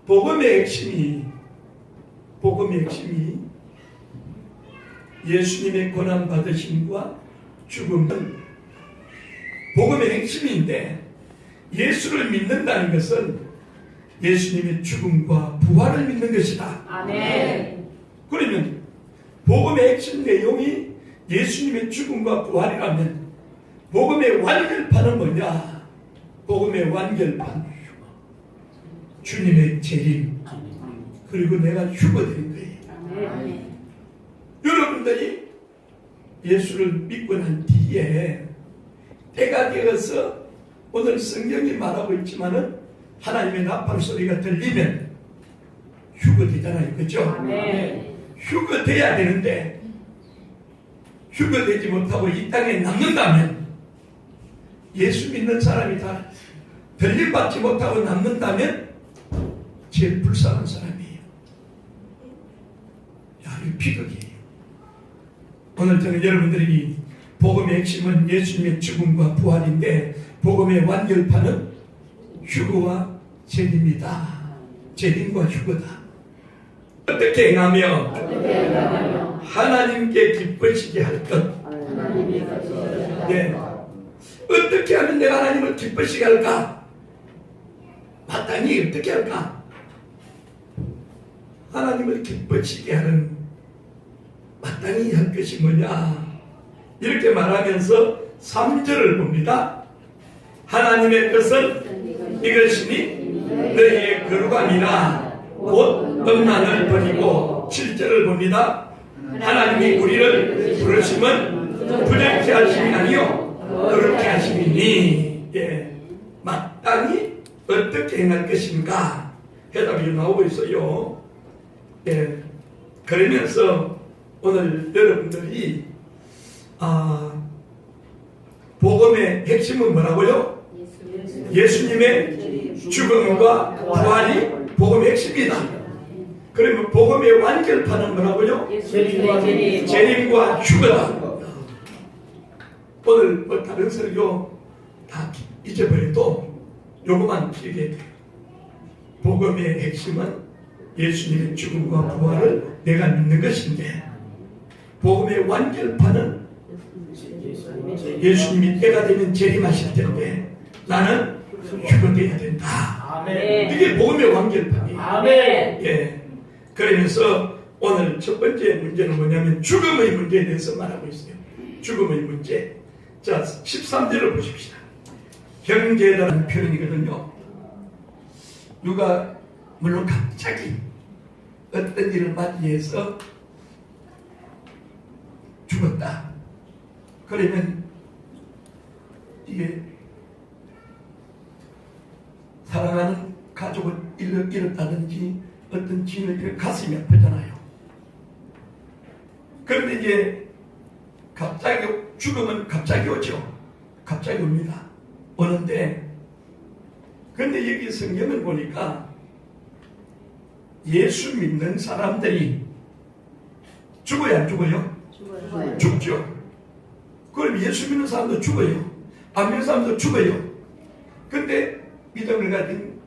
복음의 핵심이 예수님의 고난받으심과 죽음은 복음의 핵심인데, 예수를 믿는다는 것은 예수님의 죽음과 부활을 믿는 것이다. 아멘. 그러면 복음의 핵심 내용이 예수님의 죽음과 부활이라면 복음의 완결판은 뭐냐? 복음의 완결판, 주님의 재림, 그리고 내가 휴거된 거예요. 아멘. 여러분들이 예수를 믿고 난 뒤에 때가 되어서 오늘 성경이 말하고 있지만은 하나님의 나팔 소리가 들리면 휴거되잖아요. 그죠? 아멘. 휴거돼야 되는데 휴거되지 못하고 이 땅에 남는다면, 예수 믿는 사람이 다 들림받지 못하고 남는다면 제일 불쌍한 사람이에요. 야, 이거 비극이에요. 오늘 저는 여러분들이 복음의 핵심은 예수님의 죽음과 부활인데, 복음의 완결판은 휴거와 재림이다. 재림과 휴거다. 어떻게 행하며 하나님께 기쁘시게 할 것. 네. 어떻게 하면 내가 하나님을 기쁘시게 할까? 마땅히 어떻게 할까? 하나님을 기쁘시게 하는 마땅히 할 것이 뭐냐? 이렇게 말하면서 3절을 봅니다. 하나님의 뜻은 이것이니 너희의 거룩함이나 곧 음란을 버리고, 7절을 봅니다. 하나님이 우리를 부르심은 부정케 하심이 아니요 그렇게 하심이니. 예. 마땅히 어떻게 행할 것인가 해답이 나오고 있어요. 예. 그러면서 오늘 여러분들이 복음의 핵심은 뭐라고요? 예수님의 죽음과 부활이 복음의 핵심이다. 그러면 복음의 완결판은 뭐라고요? 재림과 휴거다. 오늘 뭐 다른 설교 다 잊어버려도 요거만 기억해야 돼요. 복음의 핵심은 예수님의 죽음과 부활을 내가 믿는 것인데, 복음의 완결판은 예수님이 때가 되면 재림하실 텐데 나는 휴거되어야 된다. 아멘. 이게 복음의 완결판이에요. 아멘. 예. 그러면서 오늘 첫 번째 문제는 뭐냐면 죽음의 문제에 대해서 말하고 있어요. 죽음의 문제. 자, 13절을 보십시다. 형제라는 표현이거든요. 누가 물론 갑자기 어떤 일을 맞이해서 죽었다. 그러면 이게 사랑하는 가족을 잃었다든지 어떤 지인을 가슴이 아프잖아요. 그런데 이제 갑자기 죽음은 갑자기 오죠. 갑자기 옵니다. 오는데, 근데 여기 성경을 보니까 예수 믿는 사람들이 죽어야 안 죽어요? 죽죠. 그럼 예수 믿는 사람도 죽어요. 안 믿는 사람도 죽어요. 근데 믿음을 가진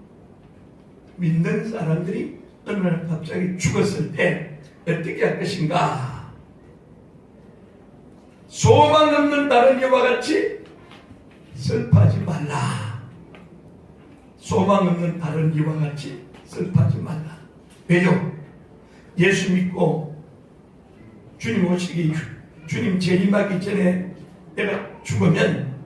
믿는 사람들이 어느 날 갑자기 죽었을 때 어떻게 할 것인가? 소망 없는 다른 이와 같이 슬퍼하지 말라. 소망 없는 다른 이와 같이 슬퍼하지 말라. 왜요? 예수 믿고 주님 오시기, 주님 재림하기 전에 내가 죽으면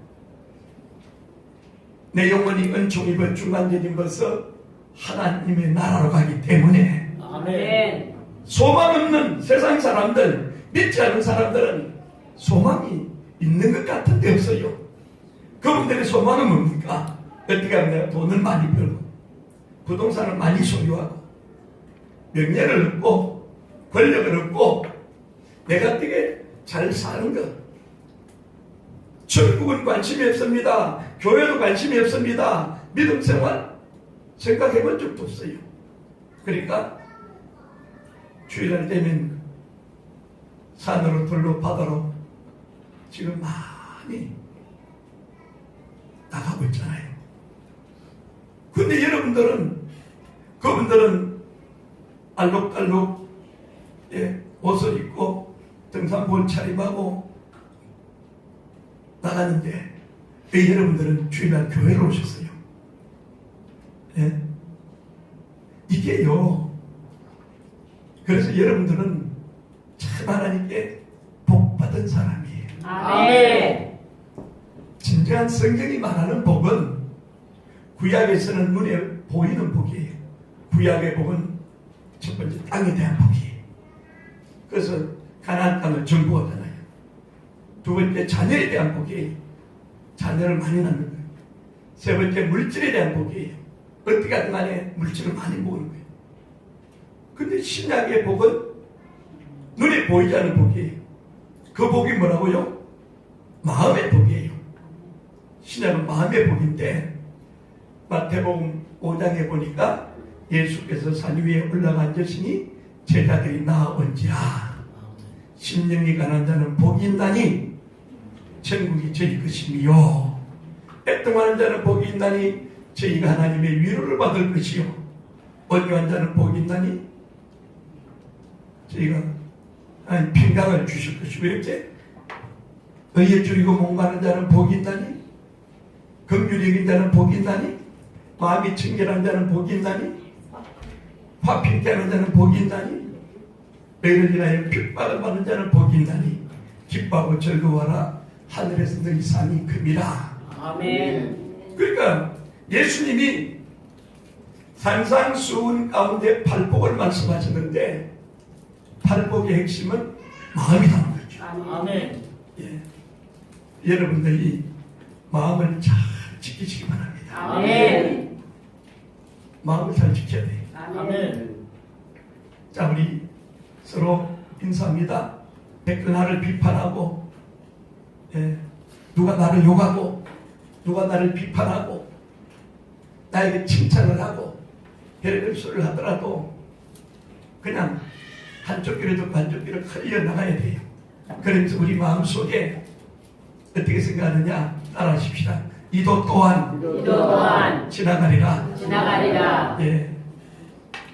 내 영혼이 은총 입어 중간전 입어서 하나님의 나라로 가기 때문에. 아멘. 소망 없는 세상 사람들, 믿지 않은 사람들은 소망이 있는 것 같은데 없어요. 그분들의 소망은 뭡니까? 어떻게 하면 내가 돈을 많이 벌고 부동산을 많이 소유하고 명예를 얻고 권력을 얻고 내가 어떻게 잘 사는 것. 천국은 관심이 없습니다. 교회도 관심이 없습니다. 믿음 생활 생각해 본 적도 없어요. 그러니까 주일날 되면 산으로 들로 바다로 지금 많이 나가고 있잖아요. 근데 여러분들은 그분들 여러분들은 알록달록 옷을 입고 등산복 차림하고 나가는데 왜 여러분들은 주일날 교회로 오셨어요? 예? 이게요. 그래서 여러분들은 참 하나님께 복받은 사람이에요. 아멘. 진정한 성경이 말하는 복은 구약에서는 눈에 보이는 복이에요. 구약의 복은 첫 번째 땅에 대한 복이에요. 그래서 가나안 땅을 정복하잖아요. 두 번째 자녀에 대한 복이에요. 자녀를 많이 낳는 거예요. 세 번째 물질에 대한 복이에요. 어떻게 하든 간에 물질을 많이 모으는 거예요. 근데 신약의 복은 눈에 보이지 않는 복이에요. 그 복이 뭐라고요? 마음의 복이에요. 신약은 마음의 복인데 마태복음 5장에 보니까 예수께서 산 위에 올라가 앉으시니 제자들이 나아온지라 심령이 가난 자는 복이 있나니 천국이 저희 것이며 애통하는 자는 복이 있나니 저희가 하나님의 위로를 받을 것이요 온유한 자는 복이 있나니 저희가 하나님 평강을 주실 것이고 이렇게 의에 줄이고 목마른 자는 복이 있나니 긍휼히 여긴 자는 복이 있나니 마음이 청결한 자는 복이 있나니 화평케 하는 자는 복이 있나니 너희를 인하여 핍박을 받는 자는 복이 있나니 기뻐하고 즐거워하라 하늘에서 너희 상이 큼이라. 아멘. 그러니까 예수님이 산상수훈 가운데 팔복을 말씀하셨는데 팔복의 핵심은 마음이라는 거죠. 아멘. 예. 여러분들이 마음을 잘 지키시기 바랍니다. 아멘. 마음을 잘 지켜야 돼요. 아멘. 자, 우리 서로 인사합니다. 댓글 나를 비판하고, 누가 나를 욕하고, 누가 나를 비판하고, 나에게 칭찬을 하고, 별의별 소리를 하더라도, 그냥 한쪽 귀를 듣고 한쪽 귀를 흘려 나가야 돼요. 그러면서 우리 마음 속에 어떻게 생각하느냐 따라하십시다. 이도 또한 지나가리라. 지나가리라. 예.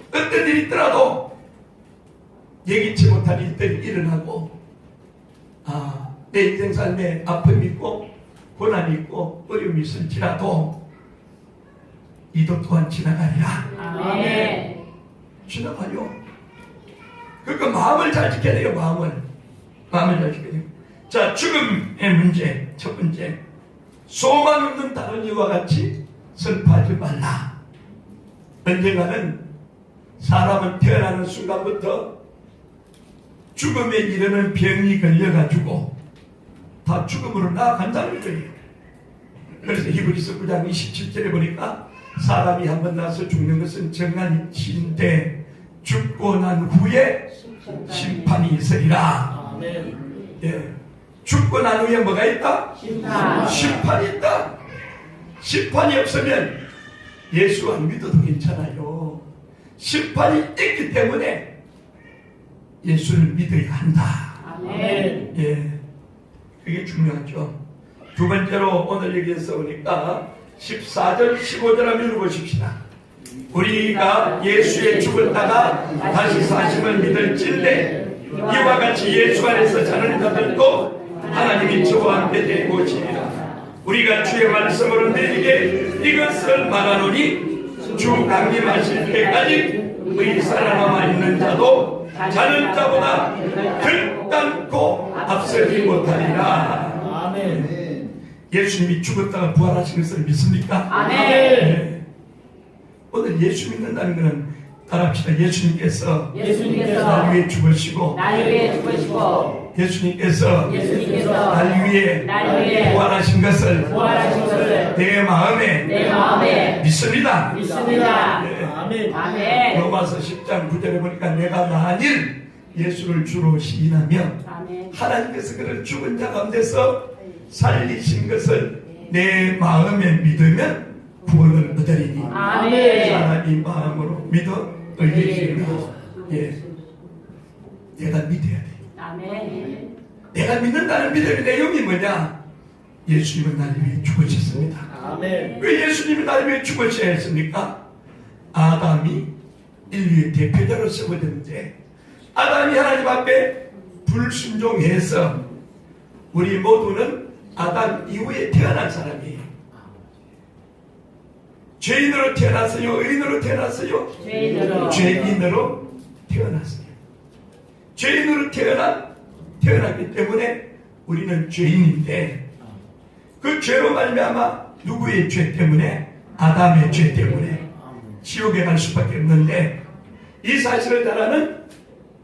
어떤 일이 있더라도 예기치 못한 일들이 일어나고 내 인생 삶에 아픔이 있고 고난이 있고 어려움이 있을지라도 이도 또한 지나가리라. 아멘. 지나가요. 그러니까 마음을 잘 지켜야 돼요. 마음을 잘 지켜야 돼요. 자, 죽음의 문제 첫 번째, 소망 없는 다른 이와 같이 슬퍼하지 말라. 언젠가는 사람은 태어나는 순간부터 죽음에 이르는 병이 걸려가지고 다 죽음으로 나아간다는 거예요. 그래서 히브리서 9장 27절에 보니까 사람이 한번 나서 죽는 것은 정한 이치인데 죽고 난 후에 심판이 있으리라. 아멘. 예. 죽고 난 후에 뭐가 있다? 심판. 심판이 있다. 심판이 없으면 예수 안 믿어도 괜찮아요. 심판이 있기 때문에 예수를 믿어야 한다. 아멘. 예, 그게 중요하죠. 두 번째로 오늘 여기에서 보니까 14절 15절 한번 읽어보십시다. 우리가 예수의 죽었다가 다시 사심을 믿을진데 이와 같이 예수 안에서 자는 자들도 하나님이 저와 함께 되고지리라. 우리가 주의 말씀으로 내리게 이것을 말하노니 주 강림하실 때까지 의리 살아남아 있는 자도 자는 자보다 결단코 앞서지 못하리라. 아멘. 예수님이 죽었다가 부활하신 것을 믿습니까? 아멘. 네. 오늘 예수 믿는다는 것은 따라합시다. 예수님께서 날 위해 죽으시고 예수님께서 날 위해 부활하신 것을 내 마음에 믿습니다. 네. 아멘. 로마서 10장 9절에 보니까 내가 만일 예수를 주로 시인하면 하나님께서 그를 죽은 자 가운데서 살리신 것을 내 마음에 믿으면 구원을 얻으리니 아멘. 사람이 마음으로 믿어 의지하라. 예, 내가 믿어야 돼. 아멘. 내가 믿는다는 믿음의 내용이 뭐냐? 예수님은 나를 위해 죽으셨습니다. 아멘. 왜 예수님이 나를 위해 죽으셔야 했습니까? 아담이 인류의 대표자로 세워졌는데 아담이 하나님 앞에 불순종해서 우리 모두는 아담 이후에 태어난 사람이에요. 죄인으로 태어났어요? 의인으로 태어났어요? 죄인으로 태어났어요. 죄인으로 태어났기 때문에 우리는 죄인인데 그 죄로 말미암아 누구의 죄 때문에? 아담의 죄 때문에 지옥에 갈 수밖에 없는데 이 사실을 잘 아는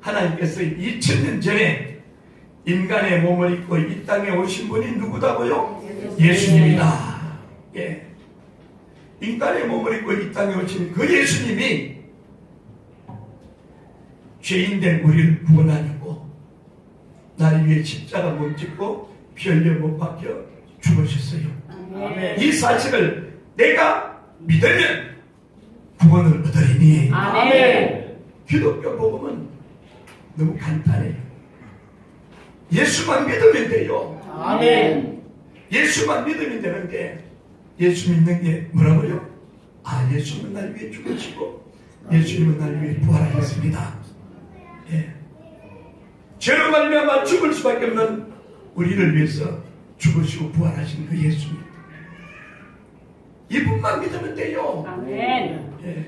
하나님께서 2000년 전에 인간의 몸을 입고 이 땅에 오신 분이 누구다고요? 예수님이다. 예. 인간의 몸을 입고 이 땅에 오신 그 예수님이 죄인된 우리를 구원하려고 나를 위해 십자가 못 짓고 피 흘려 못 박혀 죽으셨어요. 아멘. 이 사실을 내가 믿으면 구원을 얻으리니. 아멘. 기독교 복음은 너무 간단해요. 예수만 믿으면 돼요. 아멘. 예수만 믿으면 되는데 예수 믿는 게 뭐라고요? 아, 예수님은 날 위해 죽으시고 예수님은 날 위해 부활하셨습니다. 예. 죄로 말미암아 죽을 수밖에 없는 우리를 위해서 죽으시고 부활하신 그 예수님, 이분만 믿으면 돼요. 아멘. 예.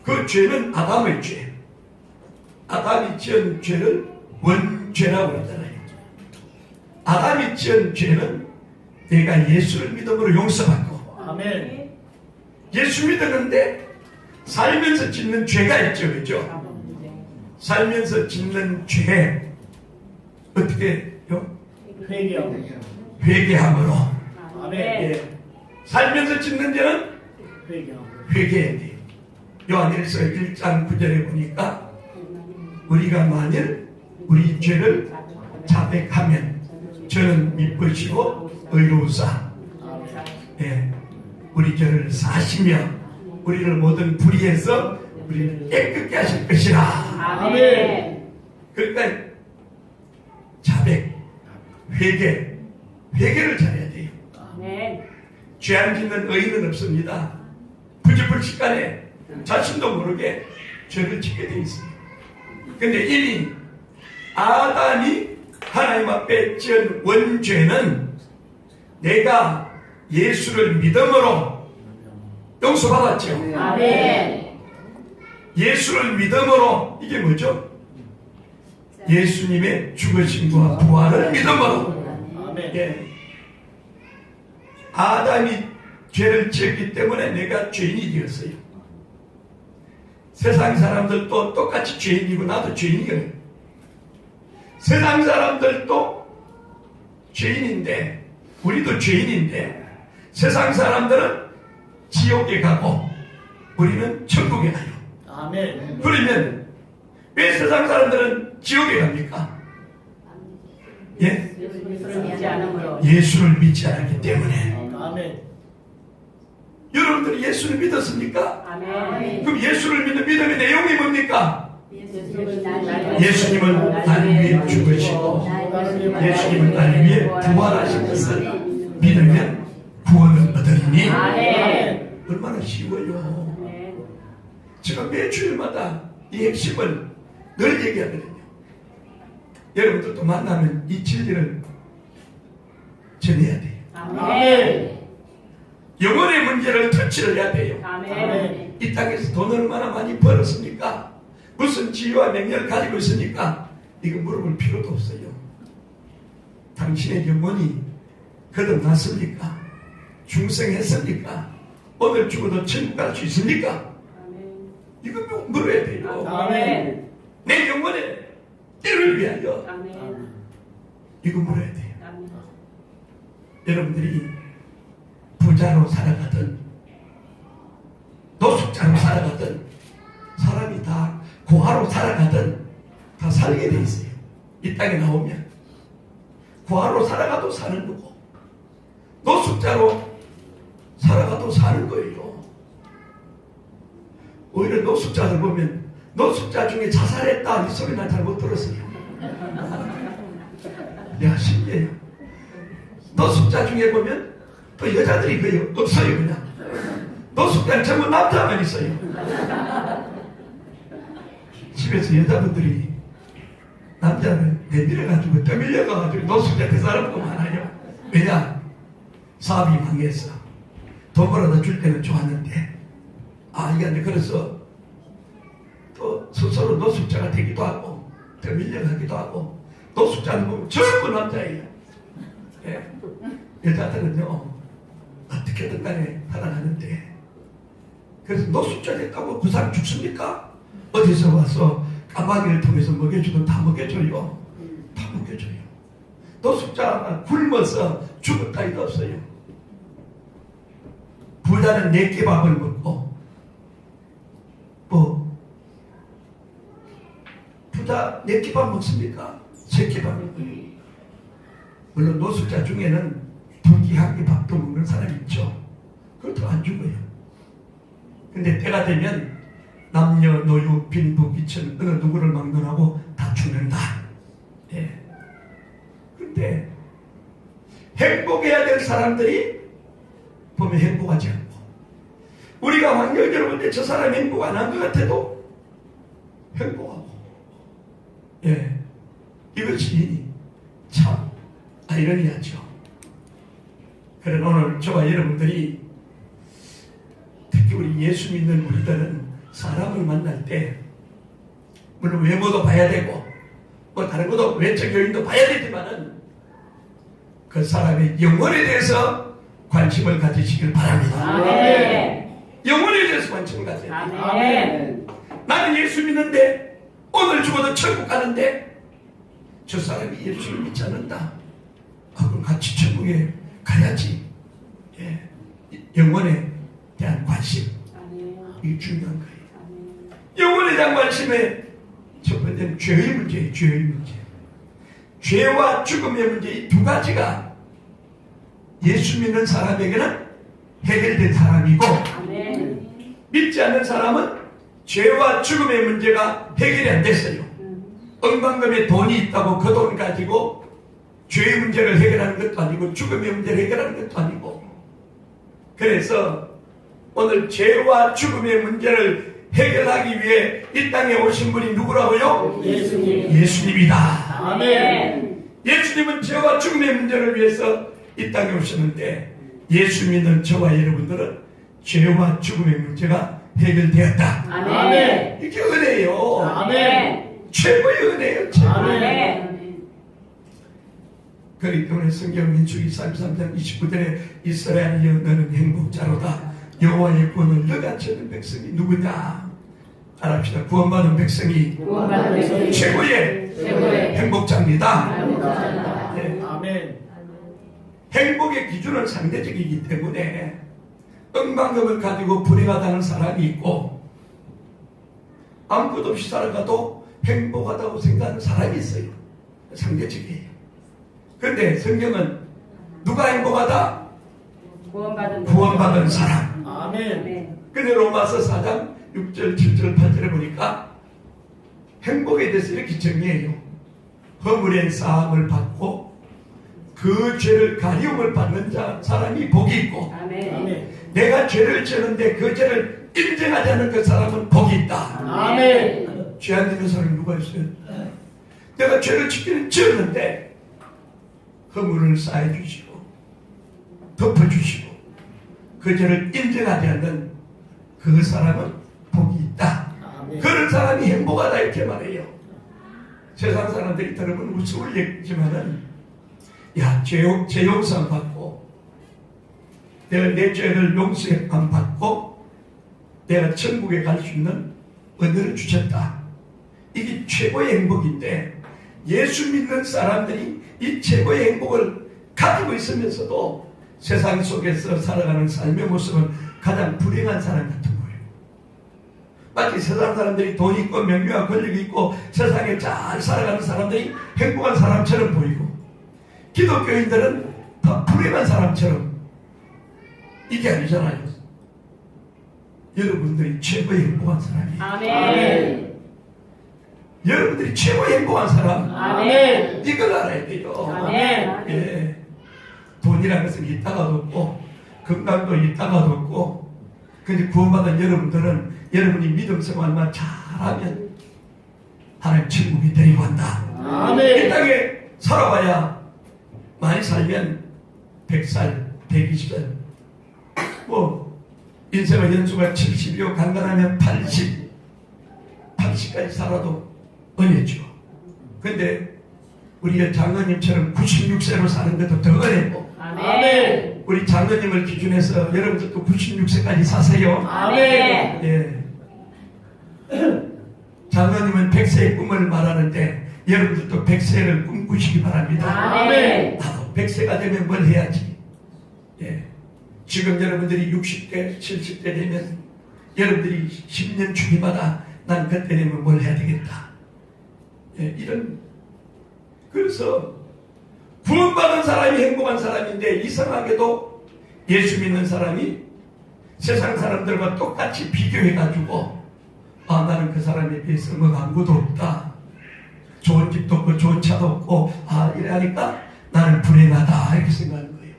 그 죄는 아담의 죄. 아담이 지은 죄를 원죄라고 그러잖아요. 아담이 지은 죄는 내가 예수를 믿음으로 용서받고, 아멘. 예수 믿었는데 살면서 짓는 죄가 있죠, 그죠? 살면서 짓는 죄 어떻게 요? 회개함으로. 아멘. 예. 살면서 짓는 죄는 회개해야 돼요. 요한일서 1장 9절에 보니까 우리가 만일 우리 죄를 자백하면 저는 미쁘시고 의로우사, 예, 우리 죄를 사시며 우리를 모든 불의에서 우리를 깨끗게 하실 것이라. 아멘. 그러니까 자백, 회개를 잘해야 돼요. 아멘. 죄 안 짓는 의인은 없습니다. 부지불식간에 자신도 모르게 죄를 짓게 돼 있어요. 근데 이미 아담이 하나님 앞에 지은 원죄는 내가 예수를 믿음으로 용서받았죠. 아멘. 예수를 믿음으로, 이게 뭐죠? 예수님의 죽으심과 부활을 믿음으로. 예. 아담이 죄를 지었기 때문에 내가 죄인이 되었어요. 세상 사람들도 똑같이 죄인이고 나도 죄인이거든요. 세상 사람들도 죄인인데 우리도 죄인인데 세상 사람들은 지옥에 가고 우리는 천국에 가요. 아멘. 그러면 왜 세상 사람들은 지옥에 갑니까? 예? 예수를 믿지 않으므로. 예수를 믿지 않았기 때문에. 아멘. 여러분들이 예수를 믿었습니까? 아멘. 그럼 예수를 믿는 믿음의 내용이 뭡니까? 예수님은 예수님은 나를 위해 죽으시고 예수님은 나를 위해 부활하신 것을 믿으면 구원을 얻으리니. 아멘. 얼마나 쉬워요. 아멘. 제가 매 주일마다 이 핵심을 늘 얘기하거든요. 여러분들도 만나면 이 진리를 전해야 돼요. 아멘. 영혼의 문제를 터치를 해야 돼요. 아멘. 이 땅에서 돈을 얼마나 많이 벌었습니까? 무슨 지위와 명예를 가지고 있습니까? 이거 물어볼 필요도 없어요. 당신의 영혼이 거듭났습니까? 중생했습니까? 오늘 죽어도 천국 갈 수 있습니까? 이거 물어야 돼요. 아멘. 내 영혼의 때를 위하여 아멘. 이거 물어야 돼요. 아멘. 여러분들이 부자로 살아가든 노숙자로 살아가든 사람이 다 고아로 살아가든 다 살게 돼 있어요. 이 땅에 나오면 고아로 살아가도 사는 거고 노숙자로 살아가도 사는 거예요. 오히려 노숙자들 보면 노숙자 중에 자살했다 이 소리 난 잘 못 들었어요. 내가 신기해요. 노숙자 중에 보면 또 여자들이 거의 없어요. 그냥 노숙자는 전부 남자만 있어요. 집에서 여자분들이 남자를 내밀어가지고 떠밀려가지고 노숙자 된 사람도 많아요. 왜냐? 사업이 망했어. 돈 벌어다 줄 때는 좋았는데 이게 그래서 또 스스로 노숙자가 되기도 하고 떠밀려가기도 하고 노숙자는 보면 전부 남자예요. 예. 여자들은요 어떻게든 간에 살아가는데 그래서 노숙자 됐다고 그 사람 죽습니까? 어디서 와서 까마귀를 통해서 먹여주면 다 먹여줘요. 다 먹여줘요. 노숙자가 굶어서 죽을 따위도 없어요. 부자는 4끼 밥을 먹고 부자 4끼 밥 먹습니까? 3끼 밥 먹어요. 물론 노숙자 중에는 2끼 1끼 밥도 먹는 사람이 있죠. 그것도 안 죽어요. 근데 때가 되면 남녀, 노유, 빈부, 귀천 어느 누구를 막론하고 다 죽는다. 예. 근데 행복해야 될 사람들이 보면 행복하지 않고 우리가 환경적으로 볼 때 저 사람이 행복 안 한 것 같아도 행복하고 예. 이것이 참 아이러니하죠. 그런 오늘 저와 여러분들이 특히 우리 예수 믿는 우리들은 사람을 만날 때 물론 외모도 봐야 되고 뭐 다른 것도 외적 요인도 봐야 되지만은 그 사람의 영혼에 대해서 관심을 가지시길 바랍니다. 아멘. 영혼에 대해서 관심을 가져야 돼요. 아멘. 나는 예수 믿는데 오늘 죽어도 천국 가는데 저 사람이 예수를 믿지 않는다. 그럼 같이 천국에 가야지. 예. 영혼에 대한 관심 이게 중요한 거예요. 영혼에 대한 관심의 첫 번째는 죄의 문제예요. 죄의 문제. 죄와 죽음의 문제 이 두 가지가 예수 믿는 사람에게는 해결된 사람이고 믿지 않는 사람은 죄와 죽음의 문제가 해결이 안 됐어요. 억만금의 돈이 있다고 그 돈 가지고 죄의 문제를 해결하는 것도 아니고 죽음의 문제를 해결하는 것도 아니고 그래서 오늘 죄와 죽음의 문제를 해결하기 위해 이 땅에 오신 분이 누구라고요? 예수님. 예수님이다. 아멘. 예수님은 죄와 죽음의 문제를 위해서 이 땅에 오셨는데 예수 믿는 저와 여러분들은 죄와 죽음의 문제가 해결되었다. 아멘. 이게 은혜예요. 아멘. 최고의 은혜예요. 최고의 은혜. 아멘. 그렇기 때문에 성경 민수기 33장 29절에 이스라엘이여 너는 행복자로다. 여호와의 구원을 너같이 얻는 백성이 누구냐? 알합시다. 구원받은 백성이 구원받은 백성이 최고의 최고의 행복자입니다. 행복자입니다. 네. 아멘. 행복의 기준은 상대적이기 때문에 억만금을 가지고 불행하다는 사람이 있고 아무것도 없이 살아가도 행복하다고 생각하는 사람이 있어요. 상대적이에요. 그런데 성경은 누가 행복하다? 구원받은 사람. 아멘. 근데 로마서 4장 6절, 7절, 8절에 보니까 행복에 대해서 이렇게 정의해요. 허물의 사함을 받고 그 죄를 가리움을 받는 사람이 복이 있고 아멘. 내가 죄를 지었는데 그 죄를 인정하지 않는 그 사람은 복이 있다. 아멘. 죄 안 지는 사람이 누가 있어요? 내가 죄를 짓기는 지었는데 허물을 쌓아주시고 덮어주시고 그 죄를 인정하지 않는 그 사람은 복이 있다. 아멘. 그런 사람이 행복하다 이렇게 말해요. 세상 사람들이 들으면 우스울 얘기지만은 야 죄 용서 받고 내가 내 죄를 용서 안 받고 내가 천국에 갈 수 있는 은혜를 주셨다. 이게 최고의 행복인데 예수 믿는 사람들이 이 최고의 행복을 가지고 있으면서도 세상 속에서 살아가는 삶의 모습은 가장 불행한 사람 같은 거예요. 마치 세상 사람들이 돈 있고 명예와 권력이 있고 세상에 잘 살아가는 사람들이 행복한 사람처럼 보이고 기독교인들은 더 불행한 사람처럼 이게 아니잖아요. 여러분들이 최고의 행복한 사람이에요. 아멘. 여러분들이 최고의 행복한 사람. 아멘. 이걸 알아야 돼요. 아멘. 예. 돈이라는 것은 있다가도 없고 건강도 있다가도 없고 근데 구원받은 여러분들은 여러분이 믿음 생활만 잘하면 하나님 천국이 데리고 간다. 이 아멘. 땅에 살아봐야 많이 살면 100살, 120살, 뭐 인생의 연수가 70이요 간단하면 80까지 살아도 은혜죠. 근데 우리 장로님처럼 96세로 사는 것도 더 은혜고, 아멘. 우리 장로님을 기준해서 여러분들도 96세까지 사세요. 아멘. 예. 장로님은 100세의 꿈을 말하는데 여러분들도 100세를 꿈꾸시기 바랍니다. 아멘. 나도 100세가 되면 뭘 해야지. 예. 지금 여러분들이 60대, 70대 되면 여러분들이 10년 주기마다 난 그때 되면 뭘 해야 되겠다. 예, 그래서 구원받은 사람이 행복한 사람인데 이상하게도 예수 믿는 사람이 세상 사람들과 똑같이 비교해가지고 나는 그 사람에 비해서 뭐 아무것도 없다. 좋은 집도 없고 좋은 차도 없고 이래 하니까 나는 불행하다 이렇게 생각하는 거예요.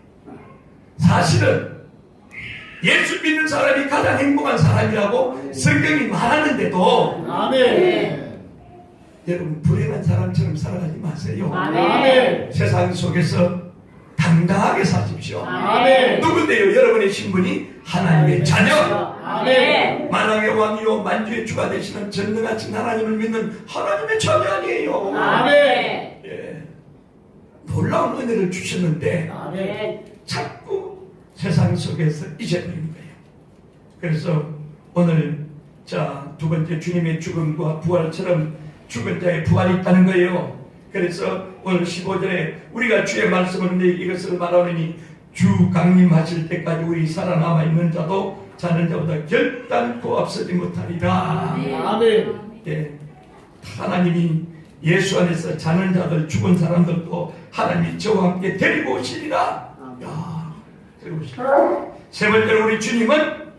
사실은 예수 믿는 사람이 가장 행복한 사람이라고 성경이 말하는데도 아멘. 여러분 불행한 사람처럼 살아가지 마세요. 아멘. 세상 속에서 당당하게 사십시오. 아멘. 누군데요? 여러분의 신분이 하나님의 자녀, 아멘. 만왕의 왕이요 만주의 주가 되시는 전능하신 하나님을 믿는 하나님의 자녀 아니에요. 아멘. 예. 놀라운 은혜를 주셨는데 아멘. 자꾸 세상 속에서 잊어버리는 거예요. 그래서 오늘 두 번째 주님의 죽음과 부활처럼 죽은 자의 부활이 있다는 거예요. 그래서 오늘 15절에 우리가 주의 말씀을 내 이것을 말하느니 주 강림하실 때까지 우리 살아남아 있는 자도 자는 자보다 결단코 앞서지 못하리라. 아멘. 예. 하나님이 예수 안에서 자는 자들, 죽은 사람들도 하나님이 저와 함께 데리고 오시리라. 야, 데리고 오시리라. 세 번째로 우리 주님은,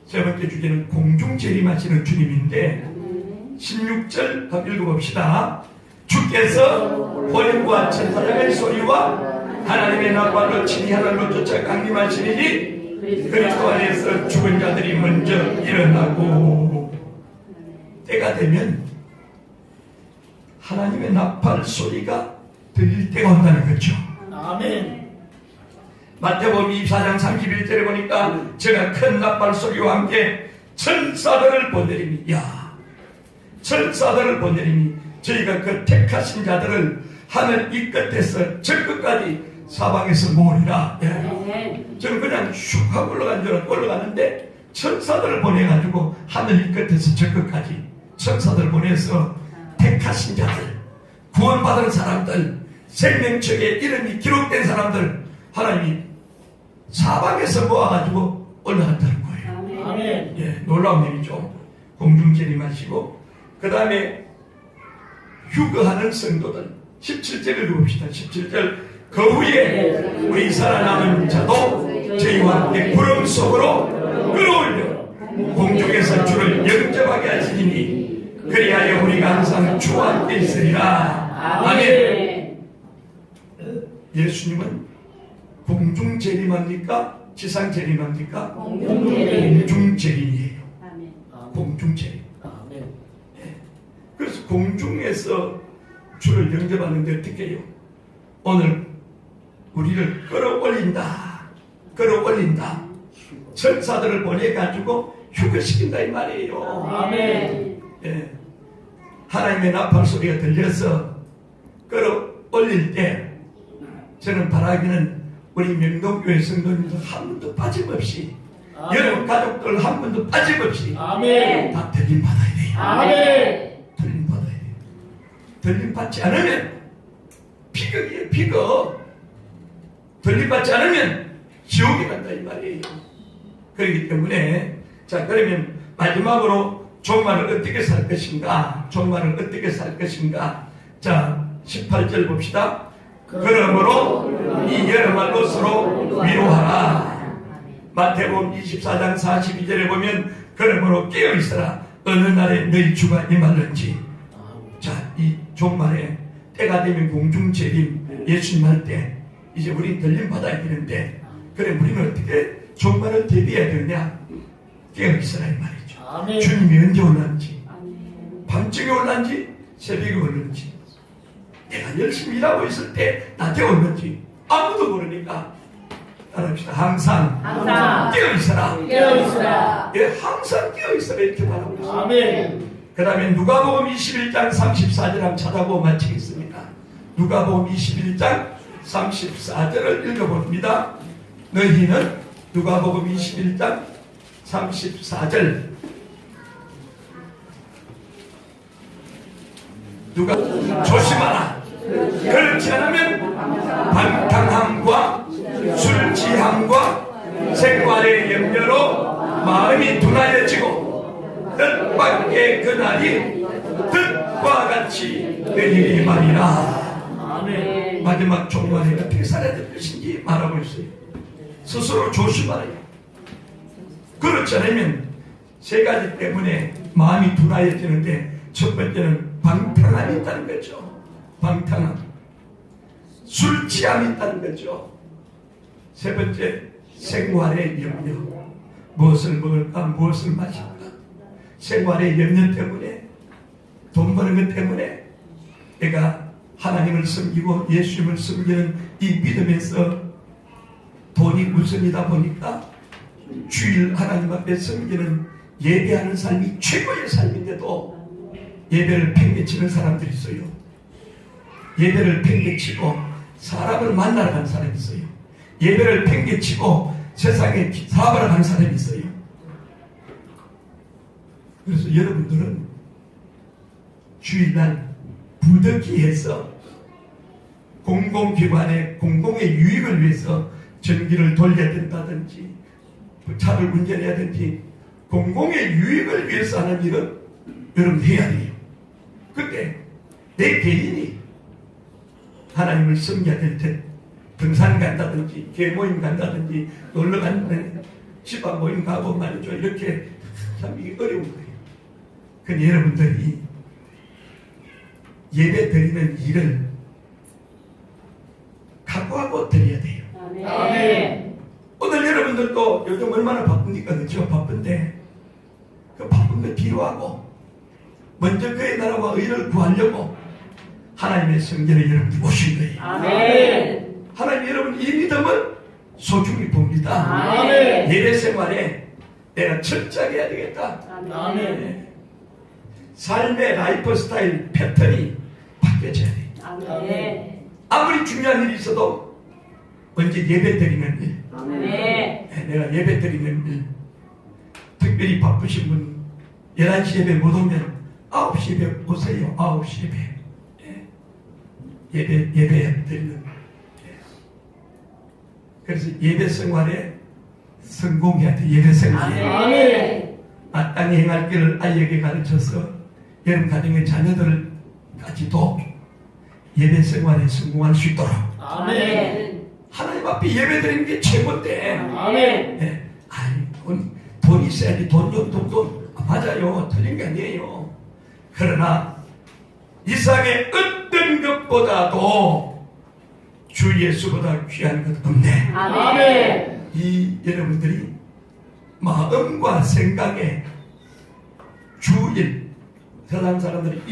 세 번째 주제는 공중 재림하시는 주님인데 16절 한번 읽어봅시다. 주께서 호령과 천사장의 소리와 하나님의 나팔로 친히 하늘로 쫓아 강림하시리니 그리스도 안에서 죽은 자들이 먼저 일어나고, 때가 되면 하나님의 나팔 소리가 들릴 때가 온다는 거죠. 아멘. 마태복음 24장 31절에 보니까 제가 큰 나팔 소리와 함께 천사들을 보내리니, 천사들을 보내리니 저희가 그 택하신 자들을 하늘 이 끝에서 저 끝까지 사방에서 모으리라. 저는 그냥 슉 하고 올라가는데 천사들을 보내가지고 하늘 이 끝에서 저 끝까지 천사들을 보내서 택하신 자들, 구원받은 사람들, 생명책에 이름이 기록된 사람들 하나님이 사방에서 모아가지고 올라간다는 거예요. 아멘. 예, 놀라운 일이죠. 공중 재림하시고, 그 다음에 휴거하는 성도들 17절을 읽어봅시다. 17절 그 후에 우리 살아남은 자도 저희와 함께 구름 속으로 끌어올려 공중에서 주를 영접하게 하시니 그리하여 우리가 항상 주와 함께 있으리라. 아멘. 예수님은 공중 재림합니까? 지상 재림합니까? 공중 재림이에요. 공중 재림. 아멘. 그래서 공중에서 주를 영접하는데 어떻게 해요? 오늘 우리를 끌어올린다. 천사들을 보내가지고 휴거시킨다 이 말이에요. 아멘. 예. 하나님의 나팔 소리가 들려서 끌어올릴 때 저는 바라기는 우리 명동교회 성도님들 한 분도 빠짐없이, 여러분 가족들 한 분도 빠짐없이 아멘. 다 들림 받아야 돼요. 아멘. 들림 받아야 돼요. 들림 받지 않으면 비극이에요. 비극. 들림 받지 않으면 지옥에 간다 이 말이에요. 그렇기 때문에 그러면 마지막으로 종말을 어떻게 살 것인가? 18절 봅시다. 그러므로 이 여러말로 서로 위로하라. 마태복음 24장 42절에 보면 그러므로 깨어있어라. 어느 날에 너희 주가 임할는지. 이 종말에 때가 되면 공중재림 예수님 할 때 이제 우리 들림 받아야 되는데, 그래 우리는 어떻게 종말을 대비해야 되느냐? 깨어있어라 이 말이죠. 아멘. 주님이 언제 올란지, 밤중에 올란지, 새벽에 오는지, 내가 열심히 일하고 있을 때 낮에 오는지 아무도 모르니까 따라합시다. 항상 깨어있어라. 깨어있으라. 예, 항상 깨어있어라 이렇게 말하고 있습니다. 아멘. 그 다음에 누가복음 21장 34절 한번 찾아보고 마치겠습니다. 누가복음 21장 34절을 읽어봅니다. 너희는 누가복음 21장 34절 누가 조심하라. 그렇지 않으면 방탕함과 술 취함과 생활의 염려로 마음이 둔하여지고 뜻밖의 그날이 뜻과 같이 내리리 말이라. 아멘. 마지막 종말에 어떻게 살아야 될 것인지 말하고 있어요. 스스로 조심하라. 그렇지 않으면 세 가지 때문에 마음이 둔하여지는데, 첫 번째는 방탕함이 있다는 거죠. 방탕함. 술 취함이 있다는 거죠. 세 번째, 생활의 염려. 무엇을 먹을까, 무엇을 마실까. 생활의 염려 때문에, 돈 버는 것 때문에 내가 하나님을 섬기고 예수님을 섬기는 이 믿음에서 돈이 우선이다 보니까 주일 하나님 앞에 섬기는 예배하는 삶이 최고의 삶인데도 예배를 팽개치는 사람들이 있어요. 예배를 팽개치고 사람을 만나러 간 사람이 있어요. 예배를 팽개치고 세상에 사업하러 간 사람이 있어요. 그래서 여러분들은 주일날 부득이해서 공공기관의 공공의 유익을 위해서 전기를 돌려야 된다든지 차를 운전해야 되든지 공공의 유익을 위해서 하는 일은 여러분 해야 돼요. 그때 내 개인이 하나님을 섬겨야 될 때 등산 간다든지 계모임 간다든지 놀러 간다든지 집안 모임 가고 말이죠. 이렇게 참 이게 어려운 거예요. 근데 여러분들이 예배 드리는 일을 각오하고 드려야 돼요. 아멘. 오늘 여러분들도 요즘 얼마나 바쁘니까 그렇죠? 바쁜데 그 바쁜 거 뒤로하고 먼저 그의 나라와 의를 구하려고 하나님의 성전에 여러분이 오신 거예요. 아멘. 하나님 여러분 이 믿음을 소중히 봅니다. 아멘. 예배 생활에 내가 철저하게 해야 되겠다. 아멘. 네. 삶의 라이프 스타일 패턴이 바뀌어져야 돼요. 아멘. 아무리 중요한 일이 있어도 먼저 예배 드리는 일. 아멘. 네, 내가 예배 드리는 일. 특별히 바쁘신 분 11시 예배 못 오면 9시 예배 오세요. 9시 예배. 예배 드리는. 그래서 예배 생활에 성공해야 돼. 예배 생활에. 아멘. 마땅히 행할 길을 아이에게 가르쳐서 여러분 가정의 자녀들까지도 예배 생활에 성공할 수 있도록 아멘. 하나님 앞에 예배 드리는 게 최고인데. 아멘. 네. 아니, 돈 있어야지. 돈. 맞아요. 틀린 게 아니에요. 그러나 이 세상의 어떤 것보다도 주 예수보다 귀한 것 없네. 아멘. 이 여러분들이 마음과 생각에 주일, 세상 사람들이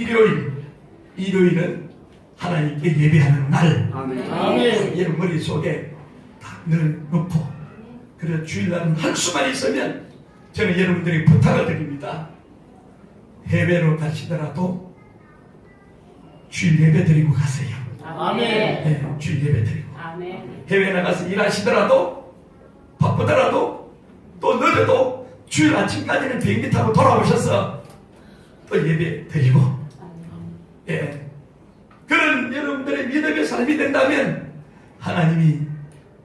일요일은 하나님께 예배하는 날. 아멘. 여러분 머릿속에 딱 넣고, 그래서 주일날은 할 수만 있으면 저는 여러분들이 부탁을 드립니다. 해외로 가시더라도 주일 예배 드리고 가세요. 아멘. 네, 주일 예배 드리고. 아멘. 해외 나가서 일하시더라도 바쁘더라도 또 늦어도 주일 아침까지는 비행기 타고 돌아오셔서 또 예배 드리고, 예, 그런 여러분들의 믿음의 삶이 된다면 하나님이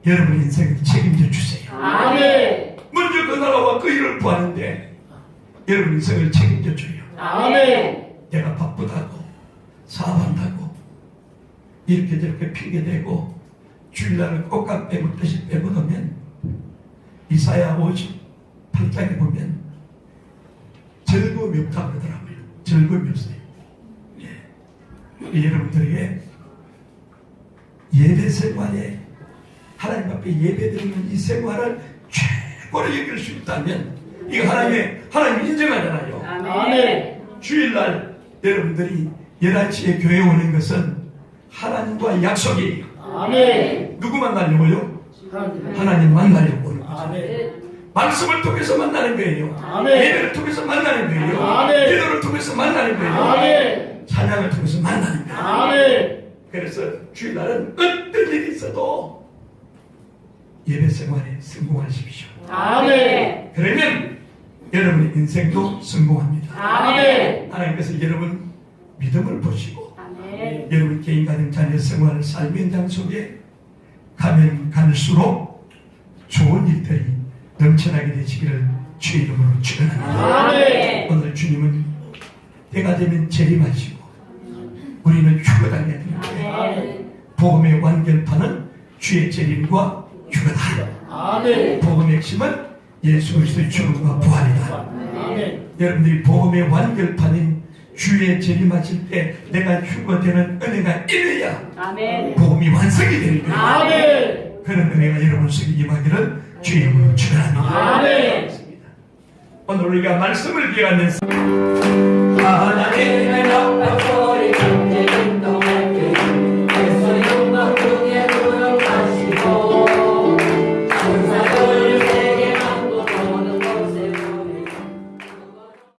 여러분 인생을 책임져 주세요. 아멘. 먼저 그 나라와 그 일을 구하는데 여러분 인생을 책임져 줘요. 아멘. 내가 바쁘다고 사업한다고 이렇게 저렇게 핑계대고 주일날은 꽃감 빼먹듯이 빼먹으면 이사야 58장에 보면 즐거움이 없다고 그러더라고요. 즐거움이 없어요. 예. 여러분들에게 예배 생활에 하나님 앞에 예배 드리는 이 생활을 최고로 여길 수 있다면 이거 하나님 인정하잖아요. 아멘. 주일날 여러분들이 11시에 교회 오는 것은 하나님과 약속이에요. 아멘. 누구 만나려고요? 하나님. 하나님 만나려고 오는 거죠. 아멘. 말씀을 통해서 만나는 거예요. 아멘. 예배를 통해서 만나는 거예요. 아멘. 기도를 통해서 만나는 거예요. 아멘. 찬양을 통해서 만나는 거예요. 아멘. 그래서 주일날은 어떤 일이 있어도 예배 생활에 성공하십시오. 아멘. 그러면 여러분의 인생도 성공합니다. 아멘. 하나님께서 여러분 믿음을 보시고 아멘. 여러분 개인 가정 자녀 생활 삶의 현장 속에 가면 갈수록 좋은 일들이 넘쳐나게 되시기를 주의 이름으로 축원합니다. 아멘. 오늘 주님은 때가 되면 재림하시고 우리는 휴거당해야 됩니다. 아멘. 복음의 완결판은 주의 재림과 휴거다. 아멘. 복음의 핵심은 예수 그리스도의 죽음과 부활이다. 아멘. 여러분들이 복음의 완결판인 주의 재림하실 때 내가 휴거되는 은혜가 이래야 아멘. 복음이 완성이 되는 거예요. 아멘. 그런 은혜가 여러분 속에 임하기를 주의 이름으로 축원합니다. 아멘. 오늘 우리가 말씀을 기억하면서 하나님의 나팔 소리